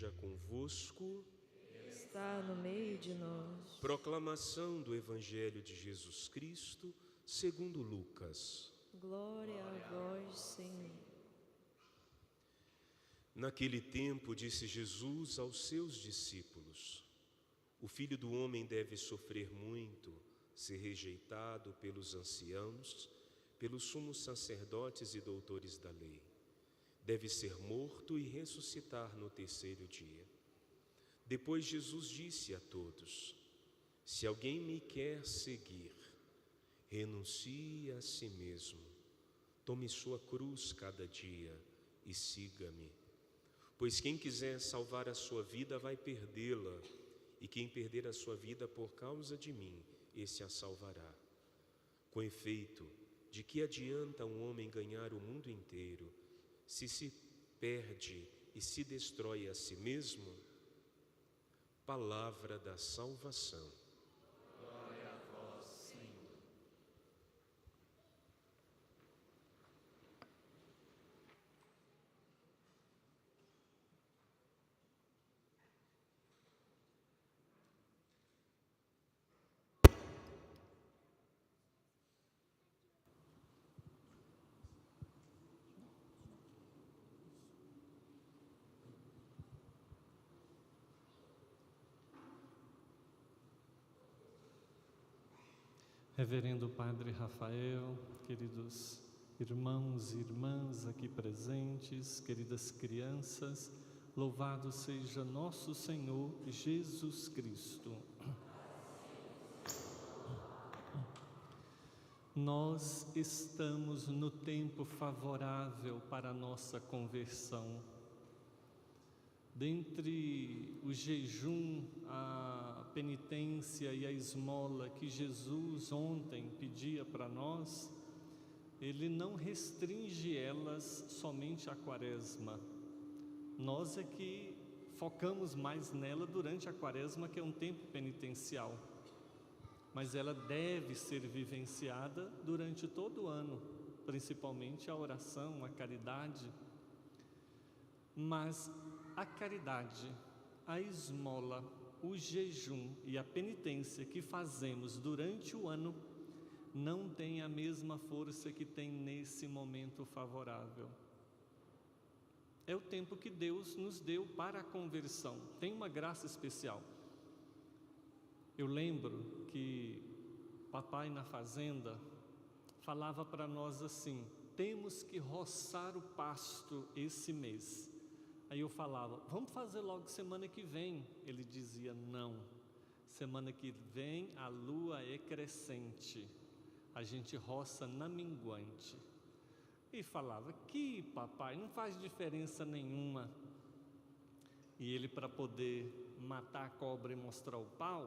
esteja convosco. Está no meio de nós. Proclamação do Evangelho de Jesus Cristo, segundo Lucas. Glória a vós, Senhor. Naquele tempo disse Jesus aos seus discípulos: O Filho do Homem deve sofrer muito, ser rejeitado pelos anciãos, pelos sumos sacerdotes e doutores da lei. Deve ser morto e ressuscitar no terceiro dia. Depois Jesus disse a todos: Se alguém me quer seguir, renuncie a si mesmo, tome sua cruz cada dia e siga-me. Pois quem quiser salvar a sua vida vai perdê-la, e quem perder a sua vida por causa de mim, esse a salvará. Com efeito, de que adianta um homem ganhar o mundo inteiro, se perde e se destrói a si mesmo? Palavra da salvação. Glória a vós, Senhor. Reverendo Padre Rafael, queridos irmãos e irmãs aqui presentes, queridas crianças, louvado seja nosso Senhor Jesus Cristo. Nós estamos no tempo favorável para a nossa conversão. Dentre o jejum, a penitência e a esmola que Jesus ontem pedia para nós, Ele não restringe elas somente à Quaresma. Nós é que focamos mais nela durante a Quaresma, que é um tempo penitencial. Mas ela deve ser vivenciada durante todo o ano, principalmente a oração, a caridade. Mas a caridade, a esmola, o jejum e a penitência que fazemos durante o ano não tem a mesma força que tem nesse momento favorável. É o tempo que Deus nos deu para a conversão, tem uma graça especial. Eu lembro que papai na fazenda falava para nós assim: temos que roçar o pasto esse mês. Aí eu falava: vamos fazer logo semana que vem. Ele dizia: não, semana que vem a lua é crescente, a gente roça na minguante. E falava: que papai, não faz diferença nenhuma. E ele, para poder matar a cobra e mostrar o pau,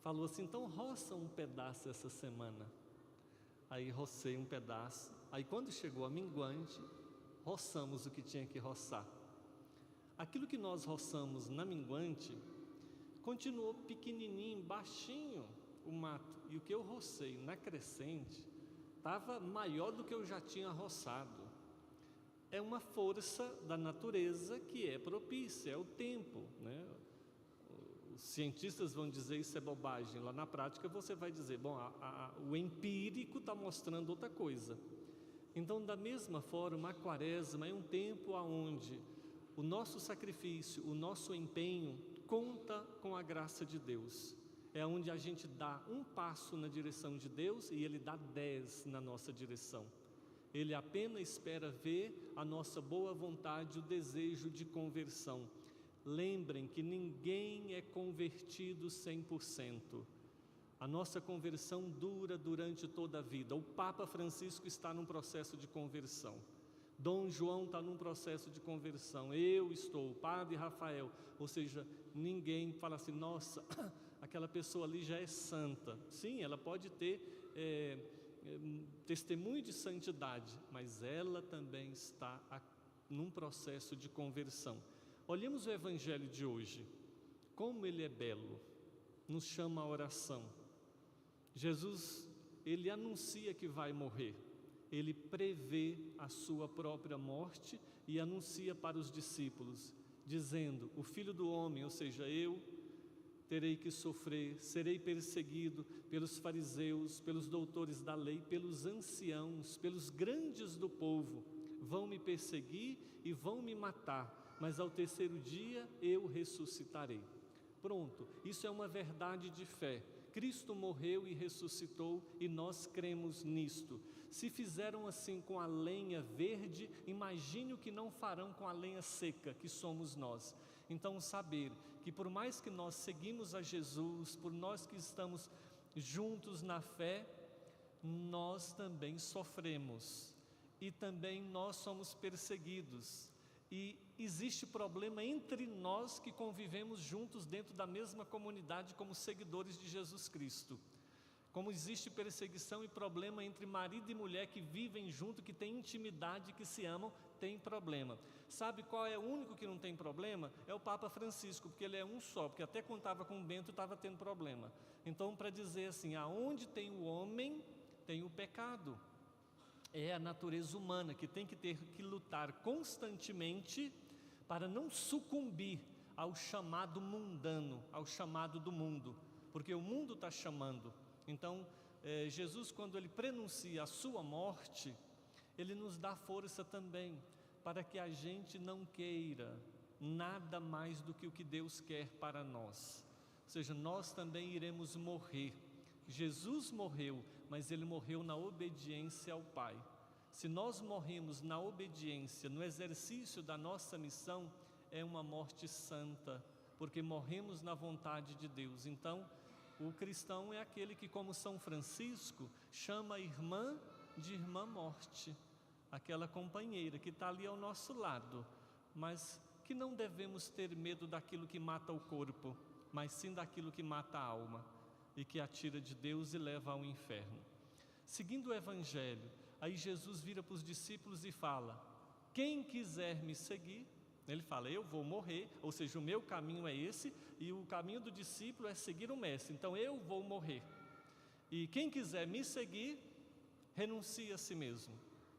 falou assim: então roça um pedaço essa semana. Aí rocei um pedaço. Aí quando chegou a minguante, roçamos o que tinha que roçar. Aquilo que nós roçamos na minguante continuou pequenininho, baixinho o mato. E o que eu rocei na crescente estava maior do que eu já tinha roçado. É uma força da natureza que é propícia, é o tempo, né? Os cientistas vão dizer isso é bobagem. Lá na prática você vai dizer: bom, o empírico está mostrando outra coisa. Então, da mesma forma, a Quaresma é um tempo onde o nosso sacrifício, o nosso empenho conta com a graça de Deus. É onde a gente dá um passo na direção de Deus e Ele dá 10 na nossa direção. Ele apenas espera ver a nossa boa vontade, o desejo de conversão. Lembrem que ninguém é convertido 100%. A nossa conversão dura durante toda a vida. O Papa Francisco está num processo de conversão. Dom João está num processo de conversão. Eu estou, o Padre Rafael. Ou seja, ninguém fala assim: nossa, aquela pessoa ali já é santa. Sim, ela pode ter testemunho de santidade, mas ela também está num processo de conversão. Olhemos o Evangelho de hoje, como ele é belo, nos chama a oração. Jesus, ele anuncia que vai morrer, ele prevê a sua própria morte e anuncia para os discípulos: dizendo: o Filho do Homem, ou seja, eu, terei que sofrer, serei perseguido pelos fariseus, pelos doutores da lei, pelos anciãos, pelos grandes do povo. Vão me perseguir e vão me matar, mas ao terceiro dia eu ressuscitarei. Pronto, isso é uma verdade de fé. Cristo morreu e ressuscitou e nós cremos nisto. Se fizeram assim com a lenha verde, imagine o que não farão com a lenha seca, que somos nós. Então, saber que por mais que nós seguimos a Jesus, por nós que estamos juntos na fé, nós também sofremos e também nós somos perseguidos. E existe problema entre nós que convivemos juntos dentro da mesma comunidade como seguidores de Jesus Cristo. Como existe perseguição e problema entre marido e mulher que vivem junto, que têm intimidade, que se amam, tem problema. Sabe qual é o único que não tem problema? É o Papa Francisco, porque ele é um só, porque até quando estava com o Bento estava tendo problema. Então, para dizer assim, aonde tem o homem, tem o pecado. É a natureza humana que tem que ter que lutar constantemente para não sucumbir ao chamado mundano, ao chamado do mundo, porque o mundo está chamando. Então, Jesus, quando Ele prenuncia a sua morte, Ele nos dá força também para que a gente não queira nada mais do que o que Deus quer para nós. Ou seja, nós também iremos morrer. Jesus morreu, mas Ele morreu na obediência ao Pai. Se nós morremos na obediência, no exercício da nossa missão, é uma morte santa, porque morremos na vontade de Deus. Então, o cristão é aquele que, como São Francisco, chama a irmã de irmã morte, aquela companheira que está ali ao nosso lado, mas que não devemos ter medo daquilo que mata o corpo, mas sim daquilo que mata a alma e que a tira de Deus e leva ao inferno. Seguindo o Evangelho, aí Jesus vira para os discípulos e fala: quem quiser me seguir, ele fala, eu vou morrer, ou seja, o meu caminho é esse, e o caminho do discípulo é seguir o mestre, então eu vou morrer. E quem quiser me seguir, renuncie a si mesmo,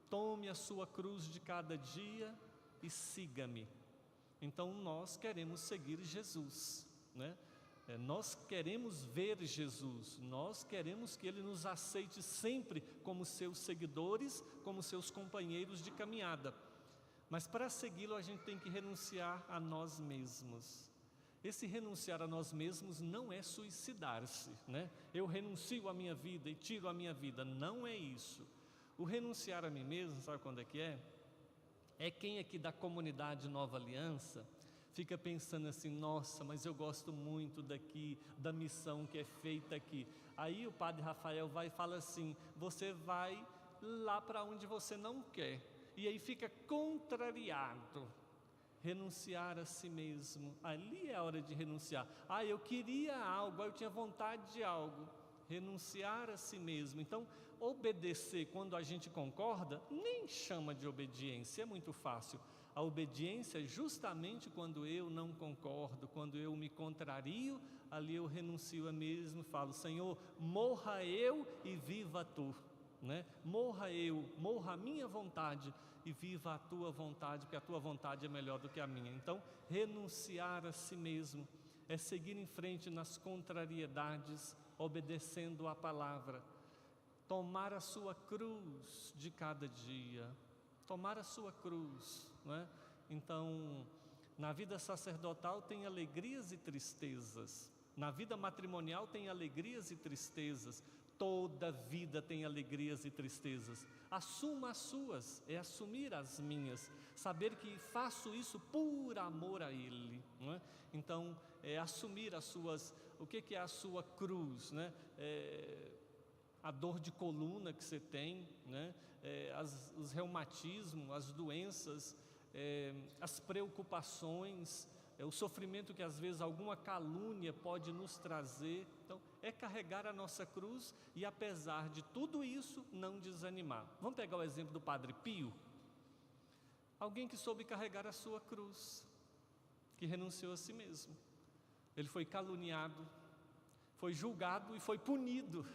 tome a sua cruz de cada dia e siga-me. Então nós queremos seguir Jesus, né? Nós queremos ver Jesus, nós queremos que Ele nos aceite sempre como seus seguidores, como seus companheiros de caminhada. Mas para segui-lo a gente tem que renunciar a nós mesmos. Esse renunciar a nós mesmos não é suicidar-se, né? Eu renuncio à minha vida e tiro a minha vida, não é isso. O renunciar a mim mesmo, sabe quando é que é? É quem aqui da comunidade Nova Aliança fica pensando assim, nossa, mas eu gosto muito daqui, da missão que é feita aqui. Aí o Padre Rafael vai e fala assim, você vai lá para onde você não quer. E aí fica contrariado. Renunciar a si mesmo, ali é a hora de renunciar. Eu queria algo, eu tinha vontade de algo. Renunciar a si mesmo. Então, obedecer quando a gente concorda, nem chama de obediência, é muito fácil. A obediência é justamente quando eu não concordo, quando eu me contrario, ali eu renuncio a mim mesmo e falo, Senhor, morra eu e viva tu, né? Morra eu, morra a minha vontade e viva a tua vontade, porque a tua vontade é melhor do que a minha. Então, renunciar a si mesmo é seguir em frente nas contrariedades, obedecendo a palavra, tomar a sua cruz de cada dia, tomar a sua cruz, não é? Então, na vida sacerdotal tem alegrias e tristezas, na vida matrimonial tem alegrias e tristezas, toda vida tem alegrias e tristezas. Assuma as suas, é assumir as minhas, saber que faço isso por amor a Ele, não é? Então, é assumir as suas, o que é a sua cruz, né? A dor de coluna que você tem, né? Os reumatismos, as doenças, as preocupações, o sofrimento que às vezes alguma calúnia pode nos trazer. Então, é carregar a nossa cruz e apesar de tudo isso, não desanimar. Vamos pegar o exemplo do Padre Pio? Alguém que soube carregar a sua cruz, que renunciou a si mesmo. Ele foi caluniado, foi julgado e foi punido.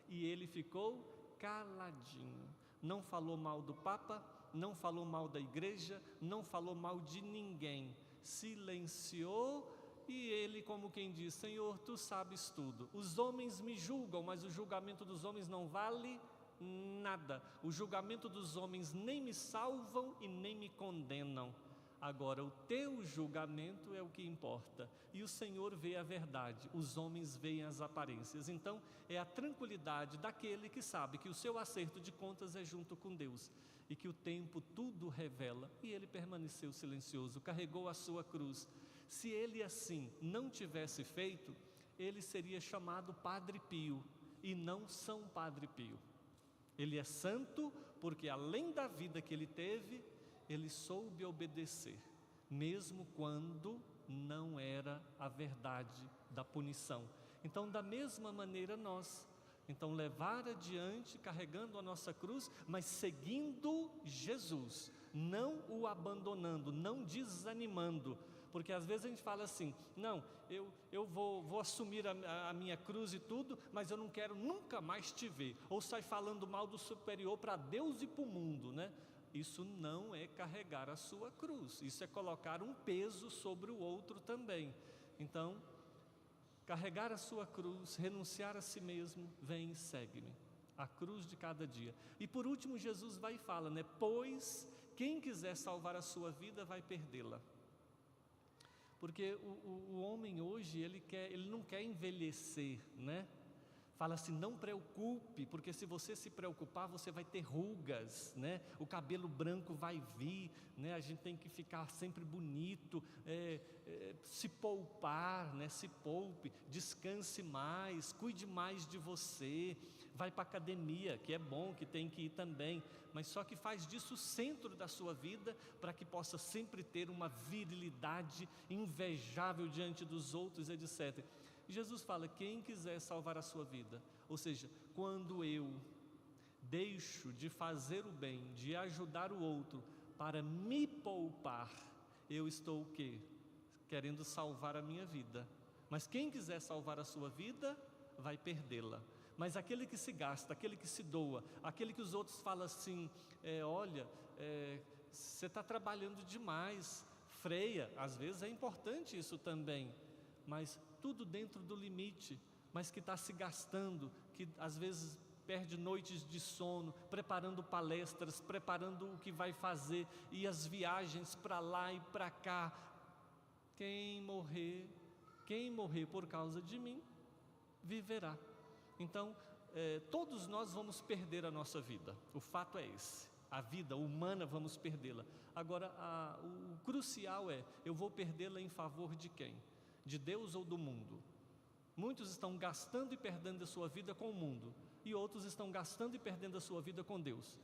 E ele ficou caladinho. Não falou mal do Papa, não falou mal da igreja, não falou mal de ninguém. silenciou, e ele, como quem diz: Senhor, tu sabes tudo. Os homens me julgam, mas o julgamento dos homens não vale nada. O julgamento dos homens nem me salvam e nem me condenam. Agora, o teu julgamento é o que importa. E o Senhor vê a verdade, os homens veem as aparências. Então, é a tranquilidade daquele que sabe que o seu acerto de contas é junto com Deus e que o tempo tudo revela. E ele permaneceu silencioso, carregou a sua cruz. Se ele assim não tivesse feito, ele seria chamado Padre Pio e não São Padre Pio. Ele é santo porque, além da vida que ele teve, ele soube obedecer, mesmo quando não era a verdade da punição. Então, da mesma maneira nós, então levar adiante, carregando a nossa cruz, mas seguindo Jesus, não o abandonando, não desanimando, porque às vezes a gente fala assim: não, eu vou assumir a minha cruz e tudo, mas eu não quero nunca mais te ver, ou sai falando mal do superior para Deus e para o mundo, né? Isso não é carregar a sua cruz, isso é colocar um peso sobre o outro também. Então, carregar a sua cruz, renunciar a si mesmo, vem e segue-me. A cruz de cada dia. E por último, Jesus vai e fala, né? Pois quem quiser salvar a sua vida vai perdê-la. Porque o homem hoje, ele não quer envelhecer, né? Fala assim: não preocupe, porque se você se preocupar, você vai ter rugas, né? O cabelo branco vai vir, né? A gente tem que ficar sempre bonito, se poupar, né? Se poupe, descanse mais, cuide mais de você, vai para a academia, que é bom, que tem que ir também, mas só que faz disso o centro da sua vida, para que possa sempre ter uma virilidade invejável diante dos outros, etc. Jesus fala: quem quiser salvar a sua vida, ou seja, quando eu deixo de fazer o bem, de ajudar o outro para me poupar, eu estou o quê? Querendo salvar a minha vida. Mas quem quiser salvar a sua vida, vai perdê-la. Mas aquele que se gasta, aquele que se doa, aquele que os outros falam assim: olha, você está trabalhando demais, freia. Às vezes é importante isso também, mas tudo dentro do limite, mas que está se gastando, que às vezes perde noites de sono, preparando palestras, preparando o que vai fazer, e as viagens para lá e para cá. Quem morrer por causa de mim, viverá. Então, todos nós vamos perder a nossa vida, o fato é esse. A vida humana vamos perdê-la. Agora, o crucial é: eu vou perdê-la em favor de quem? De Deus ou do mundo? Muitos estão gastando e perdendo a sua vida com o mundo, e outros estão gastando e perdendo a sua vida com Deus.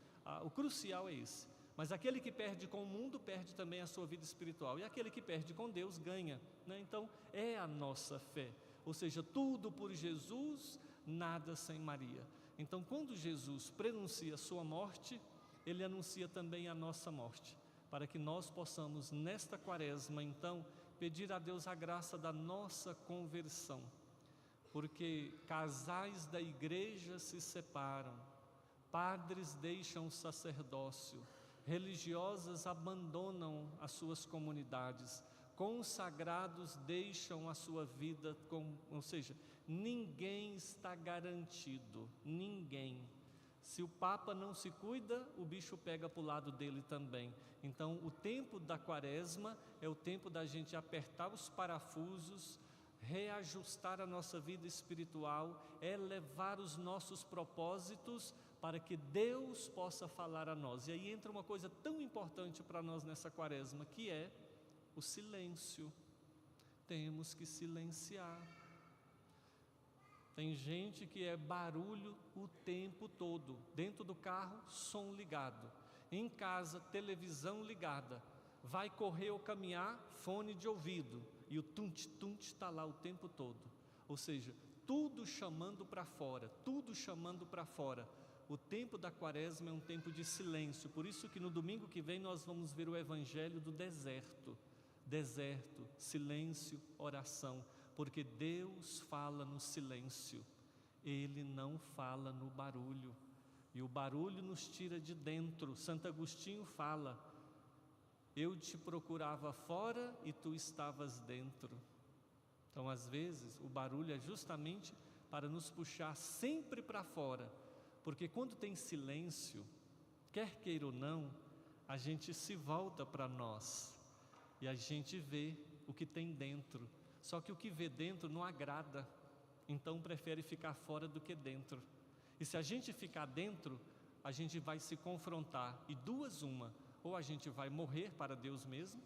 O crucial é esse. Mas aquele que perde com o mundo, perde também a sua vida espiritual, e aquele que perde com Deus, ganha, né? Então, é a nossa fé, ou seja, tudo por Jesus, nada sem Maria. Então, quando Jesus prenuncia a sua morte, Ele anuncia também a nossa morte, para que nós possamos, nesta quaresma, então, pedir a Deus a graça da nossa conversão, porque casais da igreja se separam, padres deixam o sacerdócio, religiosas abandonam as suas comunidades, consagrados deixam a sua vida, ou seja, ninguém está garantido, ninguém. Se o Papa não se cuida, o bicho pega para o lado dele também. Então, o tempo da quaresma é o tempo da gente apertar os parafusos, reajustar a nossa vida espiritual, elevar os nossos propósitos para que Deus possa falar a nós. E aí entra uma coisa tão importante para nós nessa quaresma, que é o silêncio. Temos que silenciar. Tem gente que é barulho o tempo todo, dentro do carro, som ligado, em casa, televisão ligada, vai correr ou caminhar, fone de ouvido, e o tum-tum está lá o tempo todo, ou seja, tudo chamando para fora, tudo chamando para fora. O tempo da quaresma é um tempo de silêncio, por isso que no domingo que vem nós vamos ver o evangelho do deserto, silêncio, oração, porque Deus fala no silêncio, Ele não fala no barulho, e o barulho nos tira de dentro. Santo Agostinho fala: Eu te procurava fora e tu estavas dentro. Então, às vezes, o barulho é justamente para nos puxar sempre para fora, porque quando tem silêncio, quer queira ou não, a gente se volta para nós e a gente vê o que tem dentro. Só que o que vê dentro não agrada, então prefere ficar fora do que dentro. E se a gente ficar dentro, a gente vai se confrontar, e duas uma, ou a gente vai morrer para Deus mesmo,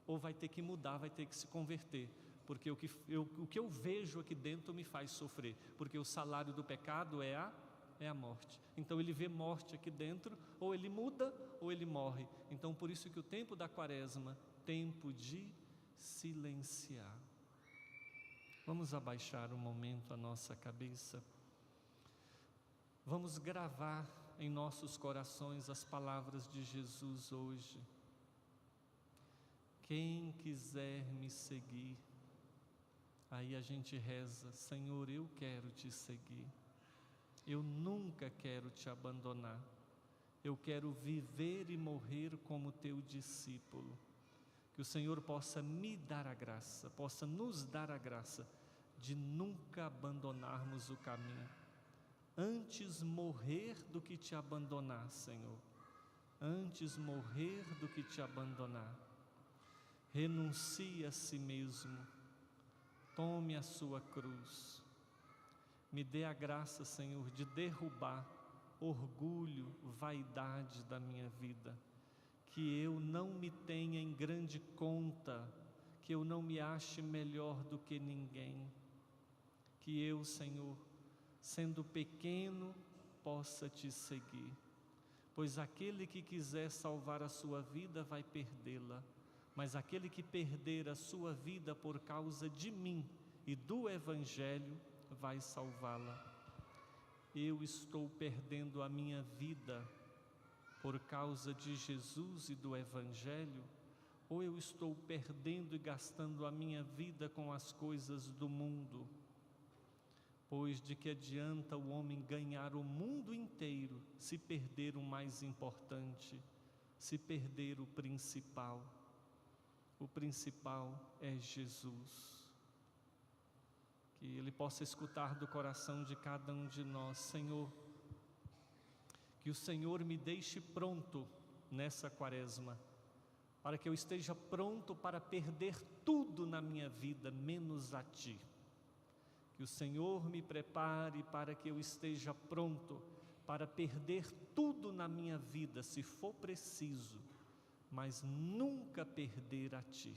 ou vai ter que mudar, vai ter que se converter, porque o que eu vejo aqui dentro me faz sofrer, porque o salário do pecado é a morte. Então ele vê morte aqui dentro, ou ele muda ou ele morre. Então por isso que o tempo da quaresma, tempo de silenciar. Vamos abaixar um momento a nossa cabeça. Vamos gravar em nossos corações as palavras de Jesus hoje. Quem quiser me seguir, aí a gente reza: Senhor, eu quero te seguir. Eu nunca quero te abandonar. Eu quero viver e morrer como teu discípulo. Que o Senhor possa me dar a graça, possa nos dar a graça de nunca abandonarmos o caminho. Antes morrer do que te abandonar, Senhor. Antes morrer do que te abandonar. Renuncie a si mesmo. Tome a sua cruz. Me dê a graça, Senhor, de derrubar orgulho, vaidade da minha vida. Que eu não me tenha em grande conta, que eu não me ache melhor do que ninguém. Que eu, Senhor, sendo pequeno, possa te seguir. Pois aquele que quiser salvar a sua vida vai perdê-la, mas aquele que perder a sua vida por causa de mim e do Evangelho vai salvá-la. Eu estou perdendo a minha vida por causa de Jesus e do Evangelho, ou eu estou perdendo e gastando a minha vida com as coisas do mundo? Pois de que adianta o homem ganhar o mundo inteiro se perder o mais importante, se perder o principal? O principal é Jesus. Que Ele possa escutar do coração de cada um de nós: Senhor, que o Senhor me deixe pronto nessa quaresma, para que eu esteja pronto para perder tudo na minha vida, menos a Ti. Que o Senhor me prepare para que eu esteja pronto para perder tudo na minha vida, se for preciso, mas nunca perder a Ti.